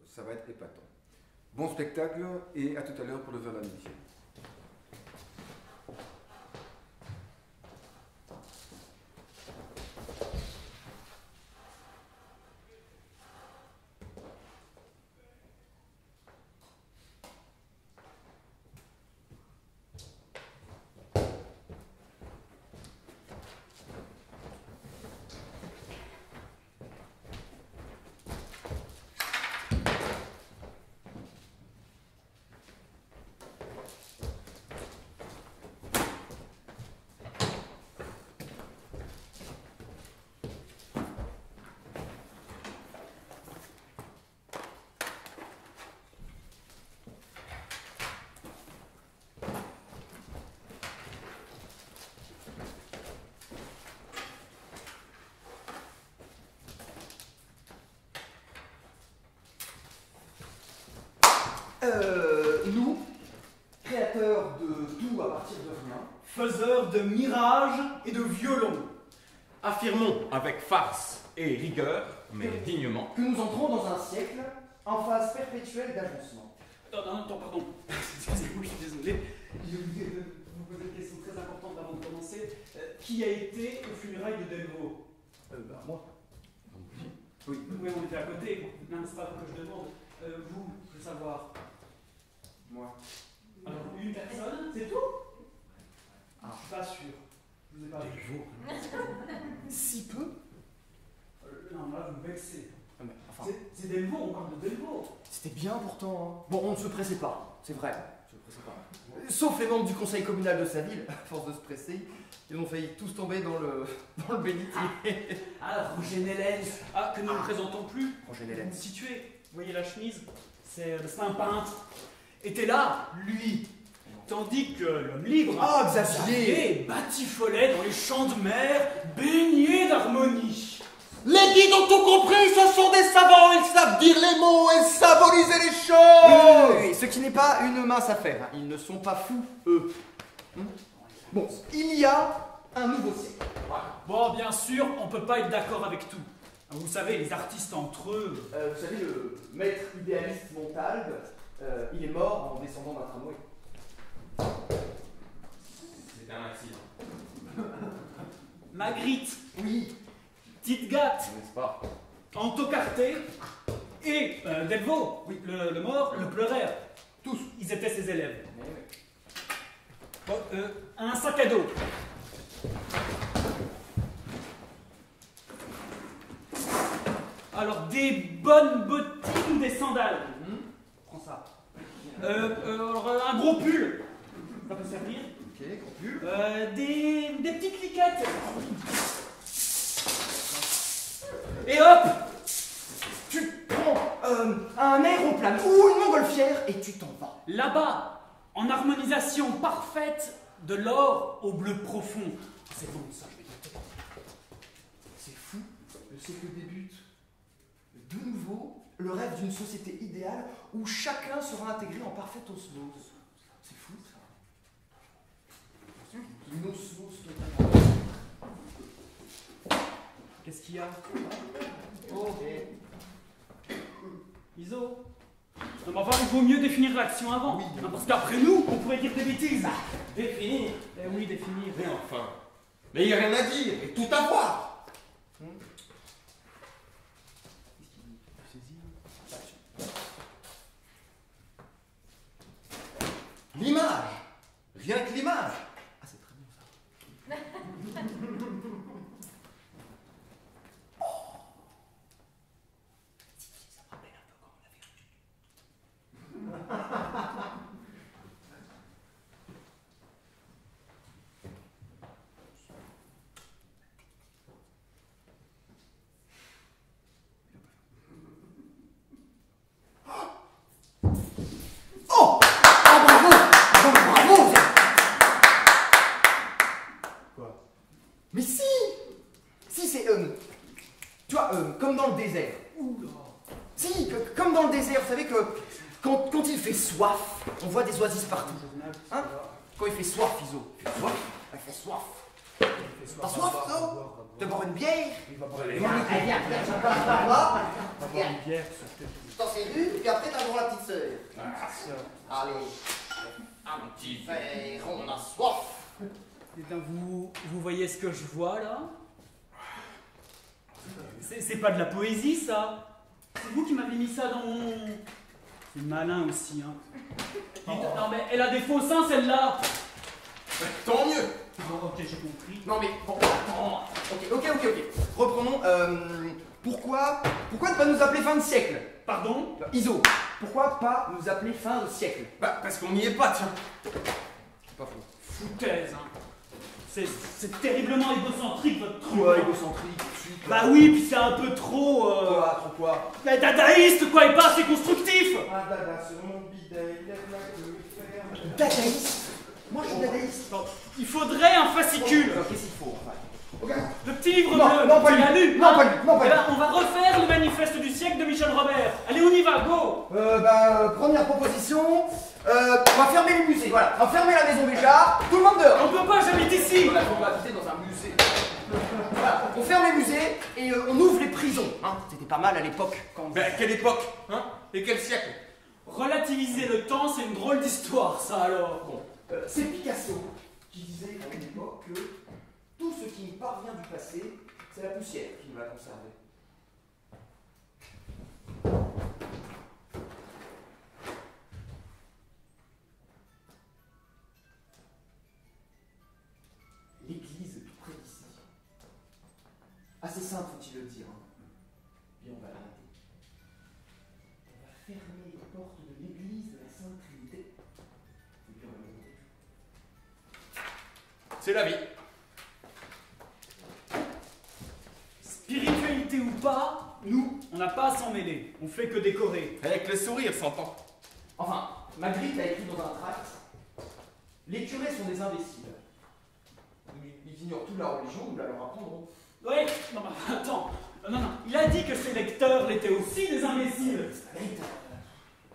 ça va être épatant. Bon spectacle et à tout à l'heure pour le verre d'amitié. Nous, créateurs de tout à partir de rien, faiseurs de mirages et de violons, affirmons avec farce et rigueur, mais dignement, que nous entrons dans un siècle en phase perpétuelle d'avancement. Attends, pardon. Excusez-moi, je suis désolé. J'ai oublié de vous poser une question très importante avant de commencer. Qui a été au funérailles de Delvaux? Moi. Oui, on était à côté. Non, c'est pas que je demande. Vous, je veux savoir. Moi. Alors, une personne, c'est tout? Je suis pas sûr. Je vous ai pas vu. Si peu. Non, là, vous me vexez. Enfin, C'est Delvaux, on parle de Delvaux. c'était bien pourtant. Hein. Bon, on ne se pressait pas, c'est vrai. On se pressait pas. Sauf les membres du conseil communal de sa ville, à force de se presser, ils ont failli tous tomber dans le bénitier. Ah, Roger Nellens. Ah, que nous ne présentons plus. Roger Nellens. Situé. Vous voyez la chemise? C'est un peintre. Était là, lui. Tandis que l'homme libre, Ah, Xavier, batifolait dans les champs de mer, baigné d'harmonie. Les guides ont tout compris, ce sont des savants, ils savent dire les mots et symboliser les choses. Oui, ce qui n'est pas une mince affaire, hein. Ils ne sont pas fous, eux. Bon, il y a un nouveau siècle. Bon, bien sûr, on peut pas être d'accord avec tout. Vous savez, les artistes entre eux. Vous savez, le maître idéaliste Montalbe, il est mort en descendant d'un tramway. c'est un accident. Magritte, Oui, Titgat, N'est-ce pas? Antocarté et Delvaux, oui, le mort, le pleureur. Tous, ils étaient ses élèves. mais oui. Bon, un sac à dos. Alors, des bonnes bottines ou des sandales? Prends ça. Alors, un gros pull. Ça peut servir. Ok, conclu. Des petites liquettes. Et hop! Tu prends un aéroplane ou une montgolfière et tu t'en vas. Là-bas, en harmonisation parfaite de l'or au bleu profond. C'est bon, ça, je vais noter. C'est fou, le siècle débute. De nouveau, le rêve d'une société idéale où chacun sera intégré en parfaite osmose. C'est fou, ça. Une osmose totale. Qu'est-ce qu'il y a? Oh, Iso? Non, mais enfin, il vaut mieux définir l'action avant. Oui. Non, parce qu'après nous, on pourrait dire des bêtises. Définir? Eh oui, définir. Mais enfin, mais il n'y a rien à dire et tout à voir. L'image, rien que l'image. Ah, c'est très bon, ça. Ça me rappelle un peu quand on l'avait reçu. Oh! Ah, bravo! Bravo! Quoi? Mais si! Si, c'est... tu vois, comme dans le désert. Oula. Si, comme dans le désert, vous savez que quand il fait soif, on voit des oasis partout. Hein? Quand il fait soif, Iso, il fait soif, il fait soif. T'as soif, toi? Te boire une bière? Il va boire Viens, viens, viens, par là. Viens. une bière, surtout. Je t'en sers une, puis après t'as droit la petite sœur. Allez. Un petit verre, on a soif. Eh bien, vous voyez ce que je vois là? C'est pas de la poésie, ça. C'est vous qui m'avez mis ça dans mon... C'est malin aussi, hein. Non, mais elle a des faux seins, celle-là. Tant mieux. Bon, ok, j'ai compris. Non mais bon, ok. Reprenons. Pourquoi ne pas nous appeler fin de siècle? Pardon? Iso, pourquoi pas nous appeler fin de siècle? Bah, parce qu'on n'y est pas, tiens. C'est pas faux. Foutaise, hein. C'est terriblement égocentrique, votre truc. Quoi, hein. égocentrique? Bah oui, puis c'est un peu trop... Quoi, trop quoi? Mais dadaïste, quoi, et pas assez constructif. Ah, dada, sur mon bidet, lève la queue, ferme. Dadaïste? Moi je suis dadaïste. Il faudrait un fascicule. Qu'est-ce qu'il faut, enfin? Ok. Le petit livre Non, bleu, non, pas tu lui. l'as lu, Non, hein? pas lui. Non, pas Eh lui. ben, on va refaire le manifeste du siècle de Michel Robert. Allez, on y va, go. Première proposition, on va fermer les musées, voilà. On va fermer la maison déjà, tout le monde dehors. On peut pas, j'habite ici. Voilà, faut pas habiter dans un musée. Voilà, on ferme les musées et on ouvre les prisons. Hein. C'était pas mal à l'époque. Quand... Ben, quelle époque, hein? Et quel siècle? Relativiser le temps, c'est une drôle d'histoire, ça, alors. Bon, c'est Picasso qui disait à une époque que tout ce qui nous parvient du passé, c'est la poussière qui nous va conserver. L'église tout près d'ici. Assez simple, faut-il le dire. Hein. Puis on va l'arrêter. On va fermer les portes de l'église de la Sainte Trinité. Et puis on va le monter. C'est la vie. Spiritualité ou pas, nous, on n'a pas à s'en mêler. On fait que décorer. Avec le sourire, s'entend. Enfin, Magritte a écrit dans un tract les curés sont des imbéciles. Ils ignorent toute la religion, nous la leur apprendrons. Ouais, non, mais attends. Non. Il a dit que ses lecteurs l'étaient aussi des imbéciles.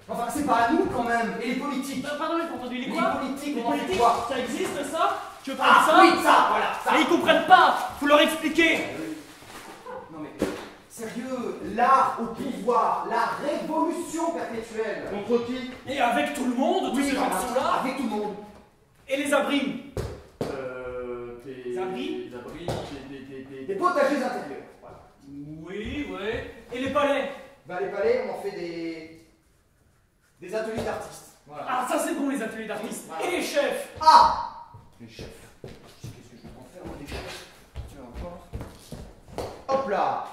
Enfin, c'est pas à nous quand même, et les politiques. Pardon, j'ai pas entendu les Les quoi? politiques, Les on en fait politiques, quoi? ça existe, ça? Tu veux parler de ça? Ah oui, ça, voilà, ça. Mais ils comprennent pas. Faut leur expliquer. Non mais, sérieux, l'art au pouvoir, la révolution perpétuelle. Contre qui? Et avec tout le monde, tous ces gens qui sont là. avec tout le monde. Et les abrimes. Des abris? Des abris, Des potagers intérieurs. Voilà. Oui, ouais. Et les palais. Bah les palais, on en fait des ateliers d'artistes. Voilà. Ah, ça c'est bon, les ateliers d'artistes. Voilà. Et les chefs. Ah, les chefs. Qu'est-ce que je vais en faire, moi, des chefs? Tiens, encore. Hop là.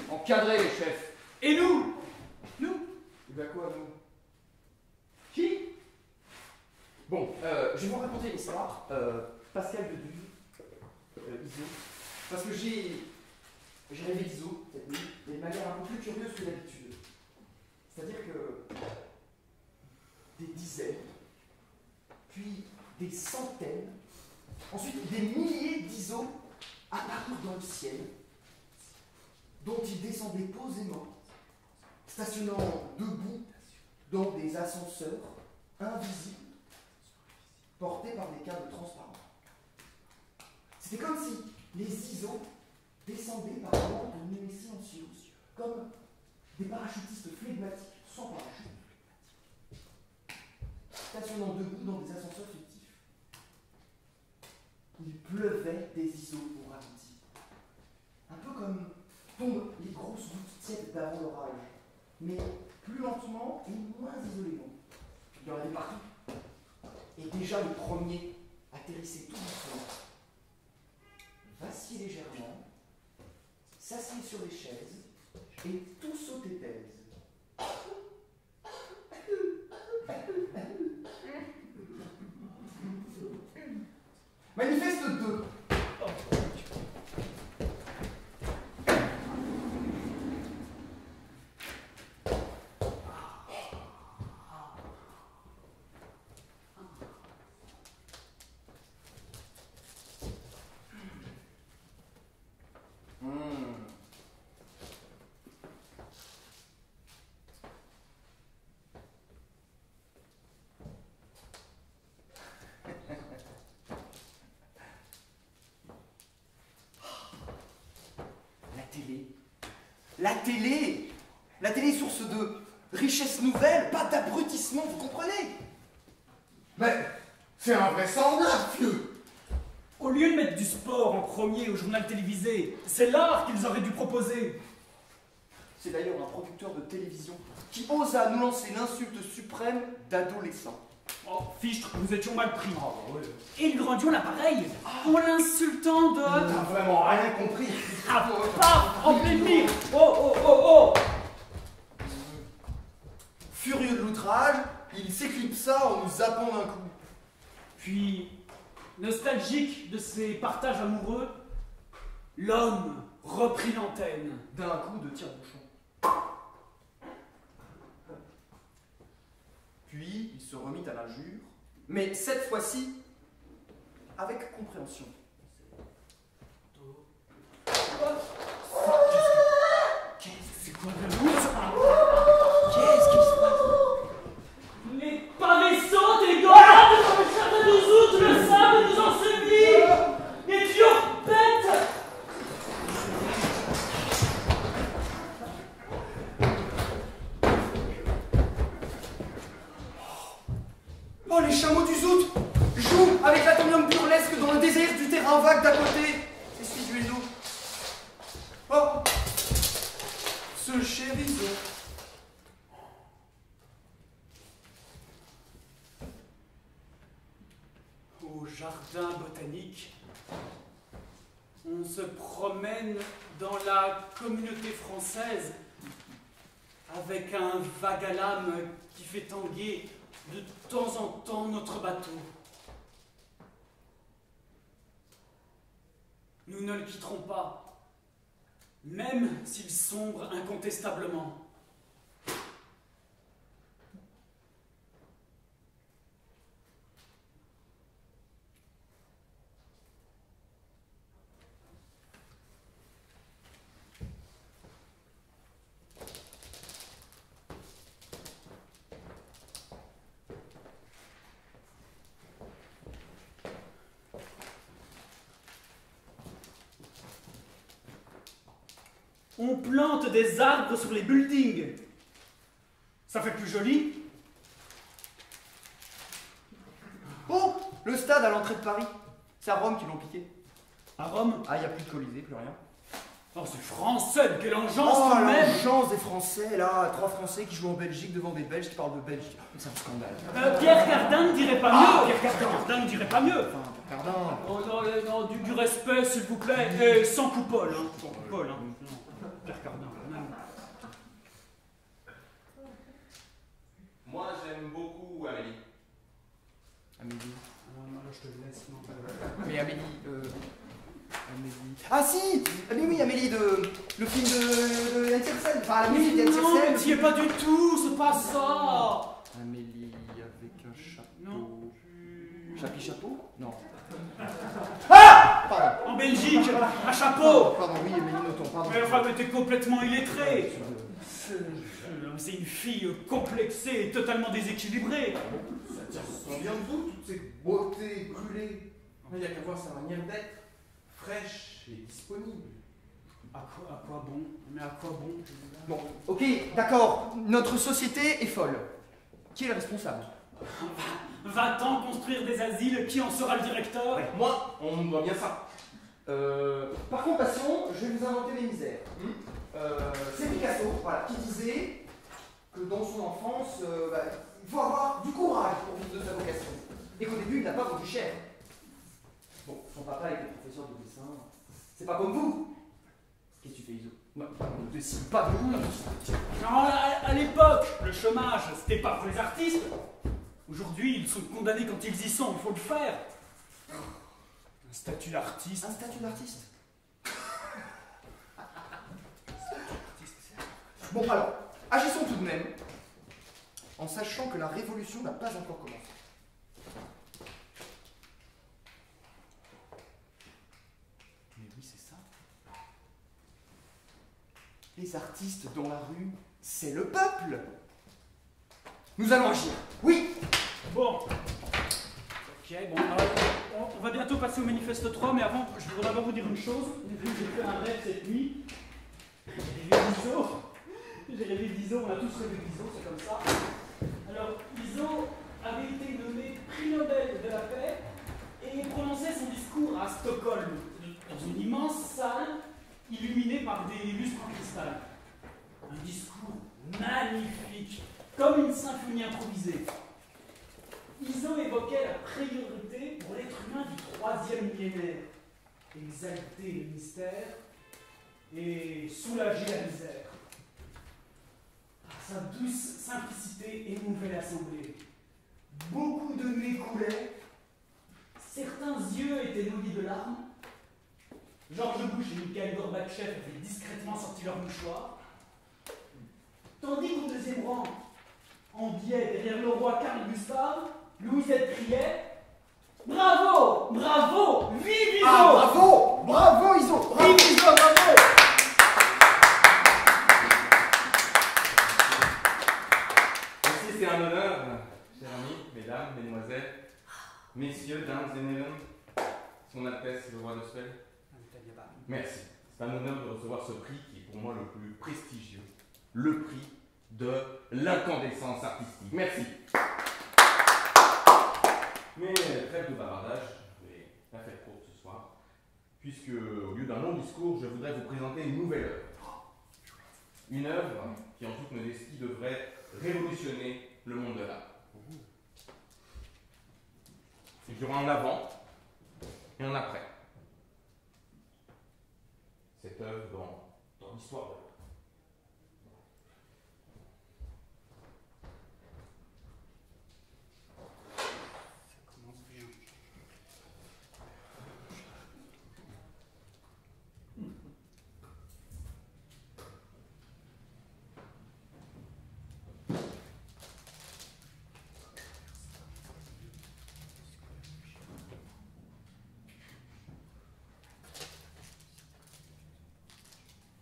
Encadrer les chefs. Et nous. Nous. Et bah quoi, nous? Qui? Bon, je vais vous raconter une histoire. Pascal de Duve, Iso. Parce que j'ai rêvé d'Iso cette nuit, mais de manière un peu plus curieuse que d'habitude. C'est-à-dire que des dizaines, puis des centaines, ensuite des milliers d'Iso apparurent dans le ciel, dont ils descendaient posément, stationnant debout dans des ascenseurs invisibles, portés par des câbles transparents. C'était comme si les ISO descendaient par moments de nuées silencieuses, comme des parachutistes flegmatiques sans parachute, stationnant debout dans des ascenseurs fictifs. Il pleuvait des ISO au ralenti, un peu comme tombent les grosses gouttes tièdes d'avant l'orage, mais plus lentement et moins isolément. Il y en avait partout. Et déjà le premier atterrissait tout doucement, vacillait légèrement, s'assied sur les chaises et tout sautait d'aise. Manifeste 2. télé. La télé! La télé est source de richesse nouvelle, pas d'abrutissement, vous comprenez? Mais c'est invraisemblable, vieux. Au lieu de mettre du sport en premier au journal télévisé, c'est l'art qu'ils auraient dû proposer. C'est d'ailleurs un producteur de télévision qui osa nous lancer l'insulte suprême d'adolescent. Oh, fichtre, nous étions mal pris. Et nous rendions l'appareil en l'insultant de... T'as vraiment rien compris. Ah, paf, en pleine mire. Oh, oh, oh, oh. Furieux de l'outrage, il s'éclipsa en nous zappant d'un coup. Puis, nostalgique de ses partages amoureux, l'homme reprit l'antenne. D'un coup de tire-bouchon. Puis il se remit à l'injure, mais cette fois-ci avec compréhension. C'est quoi de qu'est-ce qui se passe? Les pavés sautent et gorgent comme le château de Zout, le sable nous ensevelit. Les tuyaux pètent. Oh, les chameaux du Zout jouent avec l'atomium burlesque dans le désert du terrain vague d'à côté. Essuie-nous. Oh, ce cher Iso. Au jardin botanique, on se promène dans la communauté française avec un vague à l'âme qui fait tanguer de temps en temps notre bateau. Nous ne le quitterons pas, même s'il sombre incontestablement. On plante des arbres sur les buildings. Ça fait plus joli. Oh, le stade à l'entrée de Paris. C'est à Rome qu'ils l'ont piqué. À Rome. Ah, il n'y a plus de Colisée, plus rien. Oh, c'est français, quelle engeance Oh, tout de même. l'engeance des Français, là. 3 Français qui jouent en Belgique devant des Belges qui parlent de Belgique. C'est un scandale. Pierre Cardin ne dirait pas mieux. Pierre Cardin ne dirait pas mieux. Enfin, Cardin. Oh, non, du respect, s'il vous plaît. Et sans coupole, hein. Sans coupole, hein. Non, Pierre Cardin, quand même. Moi, j'aime beaucoup Amélie. Amélie. Non, là, je te laisse. Non. Mais Amélie, Amélie. Ah si! Mais oui, Amélie le film de Yann-Tiersen. Enfin, la musique d'Yann-Tiersen. Non, mais t'y es pas du tout, c'est pas ça. Amélie avec un chapeau. Non. Chapeau? Non. Ah! Pardon. En Belgique, un chapeau. Pardon, oui, Amélie Nothomb, pardon. Mais enfin, mais t'es complètement illettré. C'est une fille complexée et totalement déséquilibrée. Ça vient de vous, toutes ces beautés brûlées? Il n'y a qu'à voir sa manière d'être, fraîche et disponible. À quoi bon? Mais à quoi bon? Bon, ok, d'accord. Notre société est folle. Qui est le responsable? Va-t'en construire des asiles, qui en sera le directeur? Ouais, moi, on me doit bien ça. Par compassion, je vais vous inventer mes misères. C'est Picasso, voilà, qui disait que dans son enfance, il faut avoir du courage pour vivre de sa vocation. Et qu'au début, il n'a pas vendu cher. Bon, son papa était professeur de dessin. C'est pas comme vous. Qu'est-ce que tu fais, Iso? Non, on ne décide pas de vous. Non, à l'époque, le chômage, c'était pas pour les artistes. Aujourd'hui, ils sont condamnés quand ils y sont, il faut le faire. Un statut d'artiste. Un statut d'artiste. Bon, alors, agissons tout de même, en sachant que la révolution n'a pas encore commencé. Mais oui, c'est ça. Les artistes dans la rue, c'est le peuple. Nous allons agir. Oui. Bon. Ok, bon, on va bientôt passer au manifeste 3, mais avant, je voudrais d'abord vous dire une chose. J'ai fait un rêve cette nuit. rêvé d'Iso, on a tous rêvé d'Iso, c'est comme ça. Alors, Iso avait été nommé prix Nobel de la paix et prononçait son discours à Stockholm, dans une immense salle illuminée par des lustres en cristal. Un discours magnifique, comme une symphonie improvisée. Iso évoquait la priorité pour l'être humain du 3e millénaire, exalter le mystère et soulager la misère. Sa douce simplicité émouvait l'assemblée. Beaucoup de nez coulaient, certains yeux étaient nourris de larmes. George Bush et Mikhail Gorbatchev avaient discrètement sorti leur mouchoir, tandis qu'au deuxième rang, en biais derrière le roi Carl Gustave, Louisette criait « Bravo! Bravo! Vive Iso !» Ah, bravo! Bravo, Iso! Vive Iso, bravo! Merci, c'est un honneur, chers amis, mesdames, mesdemoiselles, messieurs, dames et messieurs, son Altesse le roi de Suède. Merci. C'est un honneur de recevoir ce prix qui est pour moi le plus prestigieux, le prix de l'incandescence artistique. Merci. Mais trêve de bavardage, je vais la faire courte ce soir, puisque au lieu d'un long discours, je voudrais vous présenter une nouvelle œuvre. Une œuvre qui, en toute modestie, devrait révolutionner le monde de l'art. Il y aura un avant et un après. Cette œuvre dans l'histoire de l'art.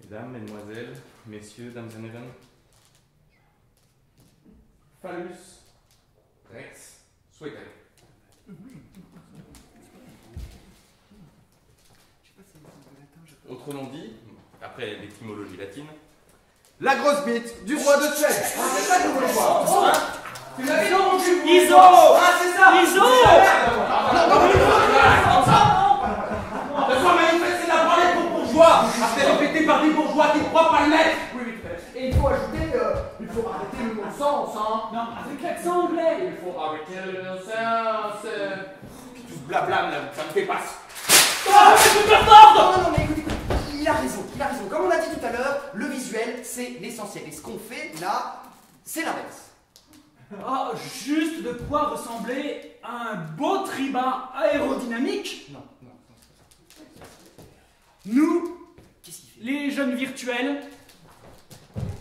Mesdames, mesdemoiselles, messieurs, dames et messieurs, Phallus Rex Souhaité. Autrement dit, après l'étymologie latine, La grosse bite du roi de Suède. Ah, c'est ça que vous voulez voir. Tu l'avais dans mon cul. Iso! Ah, c'est ça. Iso! de soi manifeste, c'est la branlette pour bourgeois, après répété par des bourgeois qui ne croient pas le mettre. Oui, oui, tout à fait. Et il faut ajouter, il faut arrêter le non-sens, hein. Non, avec l'accent anglais! Il faut arrêter le sens. Tout ce blabla, ça me fait pas. Ah, mais tu perds! Non, non, mais écoute, il a raison, il a raison. Comme on l'a dit tout à l'heure, le visuel, c'est l'essentiel. Et ce qu'on fait là, c'est l'inverse. Ah, juste de quoi ressembler à un beau tribun aérodynamique. Non, non, Nous, qu'est-ce qu'il fait? les jeunes virtuels,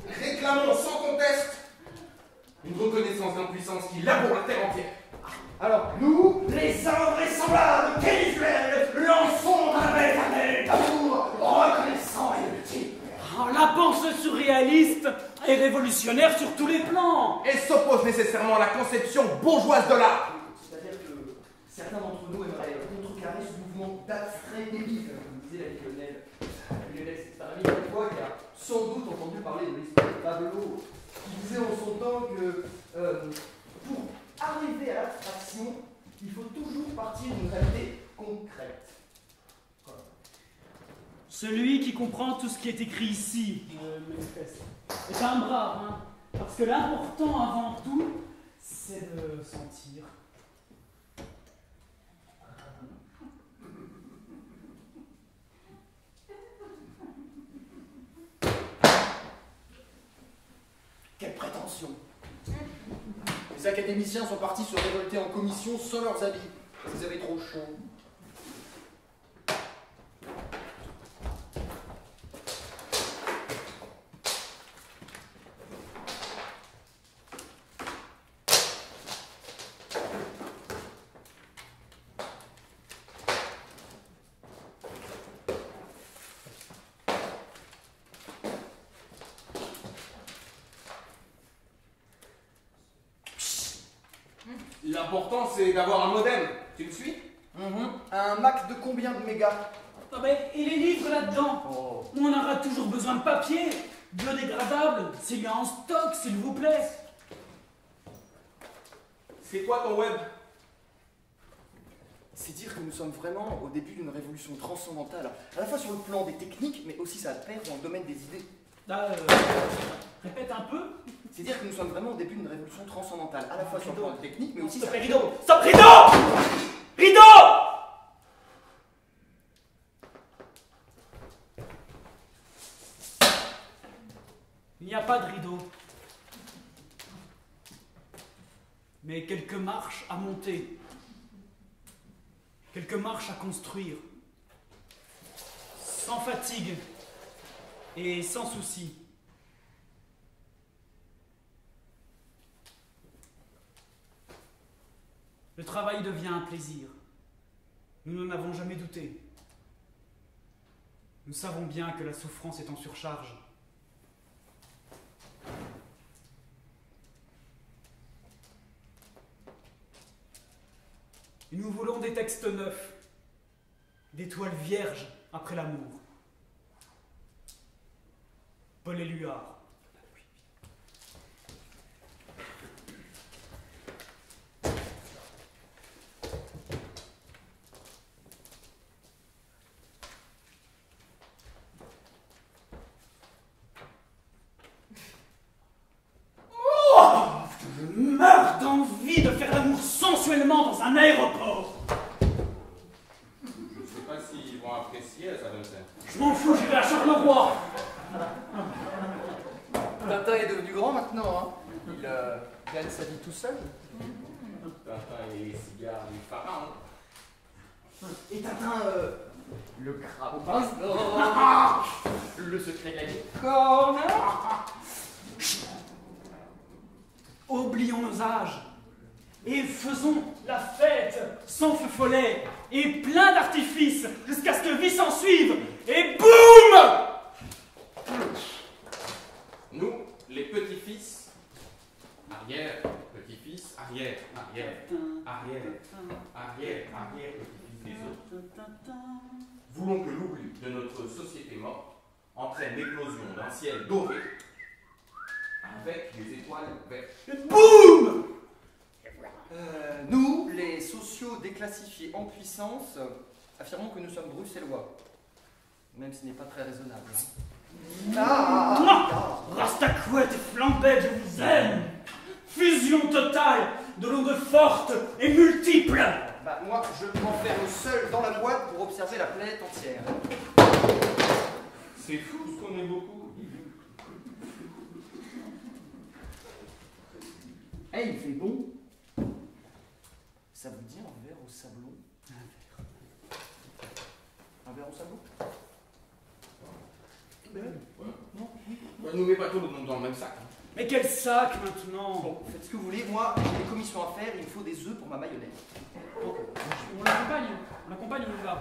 Réclamons sans conteste une reconnaissance d'impuissance qui laboure la terre entière. Alors, nous, les invraisemblables visuels, lançons un appel d'amour reconnaissant et ultime. oh, la pensée surréaliste est révolutionnaire sur tous les plans. Et s'oppose nécessairement à la conception bourgeoise de l'art. C'est-à-dire que certains d'entre nous aimeraient contrecarrer ce mouvement d'abstrait débile, comme disait l'ami Lionel. Lionel, c'est un ami une fois qui a sans doute entendu parler de l'esprit de Pablo, qui disait en son temps que pour arriver à l'abstraction, il faut toujours partir d'une réalité concrète. Voilà. Celui qui comprend tout ce qui est écrit ici, manifeste, est un brave, hein, parce que l'important avant tout, c'est de sentir. Quelle prétention! Les académiciens sont partis se révolter en commission sans leurs habits. Vous avez trop chaud. L'important, c'est d'avoir un modem. Tu me suis? Un Mac de combien de mégas? Ah ben, et les livres là-dedans? Oh. On aura toujours besoin de papier, biodégradable, s'il y a en stock, s'il vous plaît. C'est quoi ton web? C'est dire que nous sommes vraiment au début d'une révolution transcendantale, à la fois sur le plan des techniques, mais aussi ça perd dans le domaine des idées. Répète un peu. C'est dire que nous sommes vraiment au début d'une révolution transcendantale, à la fois sur le plan des techniques, mais aussi... Stop, ça... rideau! Stop, rideau! Rideau! Il n'y a pas de rideau. Mais quelques marches à monter. Quelques marches à construire. Sans fatigue et sans souci. Le travail devient un plaisir. Nous n'en avons jamais douté. Nous savons bien que la souffrance est en surcharge. Et nous voulons des textes neufs, des toiles vierges après l'amour. Paul Éluard. Je meurs d'envie de faire l'amour sensuellement dans un aéroport. Je sais pas s'ils vont apprécier ça comme ça. Je m'en fous, j'irai à Charleroi. Tintin est devenu grand maintenant, hein. Il gagne sa vie tout seul. Tintin et les cigares du pharaon. Et Tintin, le crabe le secret de la licorne. Oublions nos âges et faisons la fête sans feu follet et plein d'artifices jusqu'à ce que vie s'en suive et boum! Nous, les petits-fils, arrière, petits-fils, arrière, arrière, arrière, arrière, arrière, petits-fils des autres, voulons que l'oubli de notre société morte entraîne l'éclosion d'un ciel doré avec des étoiles vertes. Boum! Nous, les sociaux déclassifiés en puissance, affirmons que nous sommes bruxellois. Même si ce n'est pas très raisonnable. Rastacouette et flambette, je vous aime! Fusion totale de l'onde forte et multiple! Bah, moi, je m'enferme seul dans la boîte pour observer la planète entière. C'est fou ce qu'on est beaucoup. Hey, il fait bon. Ça vous dit un verre au sablon? Un verre au sablon? Non. Nous mets pas tout le monde dans le même sac. Mais quel sac maintenant? Bon, faites ce que vous voulez. Moi, j'ai des commissions à faire. Il me faut des œufs pour ma mayonnaise. On l'accompagne, on y va.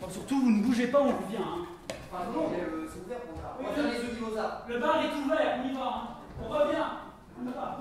Bon, surtout, vous ne bougez pas, on revient. Hein. Enfin, non, mais c'est ouvert pour ça. On va faire les œufs mimosa. Le bar est ouvert, on y va. Hein. On revient. On y va.